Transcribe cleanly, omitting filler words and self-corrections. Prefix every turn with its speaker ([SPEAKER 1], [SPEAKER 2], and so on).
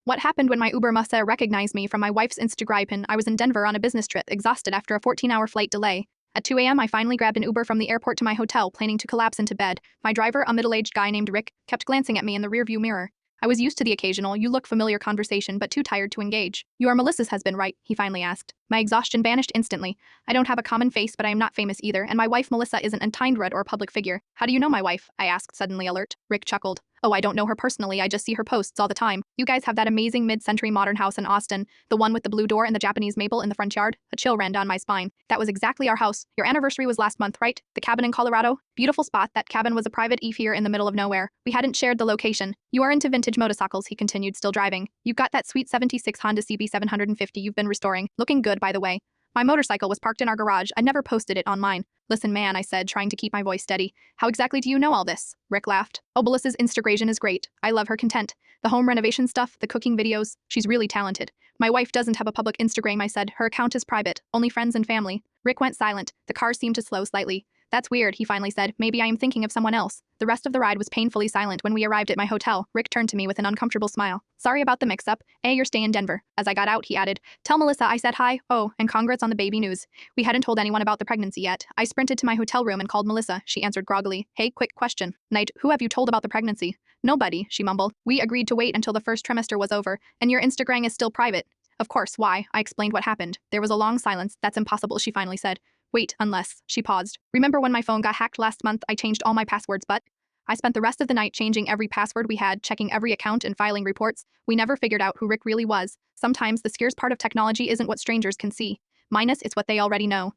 [SPEAKER 1] What happened when my Uber must recognize me from my wife's Instagram pin? I was in Denver on a business trip, exhausted after a 14-hour flight delay. At 2 a.m., I finally grabbed an Uber from the airport to my hotel, planning to collapse into bed. My driver, a middle-aged guy named Rick, kept glancing at me in the rearview mirror. I was used to the occasional, you look familiar conversation, but too tired to engage. You are Melissa's husband, right? He finally asked. My exhaustion vanished instantly. I don't have a common face, but I am not famous either, and my wife Melissa isn't a Tinder or a public figure. How do you know my wife? I asked, suddenly alert. Rick chuckled. Oh, I don't know her personally, I just see her posts all the time. You guys have that amazing mid-century modern house in Austin, the one with the blue door and the Japanese maple in the front yard? A chill ran down my spine. That was exactly our house. Your anniversary was last month, right? The cabin in Colorado? Beautiful spot. That cabin was a private eve here in the middle of nowhere. We hadn't shared the location. You are into vintage motorcycles, he continued, still driving. You've got that sweet 76 Honda CB 750 you've been restoring. Looking good, by the way. My motorcycle was parked in our garage. I never posted it on mine. Listen, man, I said, trying to keep my voice steady. How exactly do you know all this? Rick laughed. Oh, Melissa's Instagram is great. I love her content. The home renovation stuff, the cooking videos. She's really talented. My wife doesn't have a public Instagram, I said. Her account is private. Only friends and family. Rick went silent. The car seemed to slow slightly. That's weird, he finally said. Maybe I am thinking of someone else. The rest of the ride was painfully silent. When we arrived at my hotel, Rick turned to me with an uncomfortable smile. Sorry about the mix-up. Your stay in Denver. As I got out, he added, tell Melissa I said hi. Oh, and congrats on the baby news. We hadn't told anyone about the pregnancy yet. I sprinted to my hotel room and called Melissa. She answered groggily. Hey, quick question. Knight, who have you told about the pregnancy? Nobody, she mumbled. We agreed to wait until the first trimester was over, and your Instagram is still private. Of course, why? I explained what happened. There was a long silence. That's impossible, she finally said. Wait, unless, she paused. Remember when my phone got hacked last month? I changed all my passwords, but I spent the rest of the night changing every password we had, checking every account and filing reports. We never figured out who Rick really was. Sometimes the scarce part of technology isn't what strangers can see. Minus, it's what they already know.